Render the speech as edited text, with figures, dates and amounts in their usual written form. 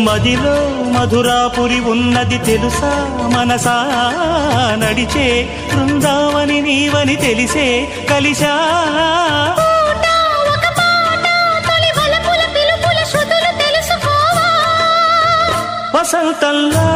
మదిలో మధురాపురి ఉన్నది తెలుసా మనసా నడిచే బృందావని నీవని తెలిసే కలిశా వసంతంలా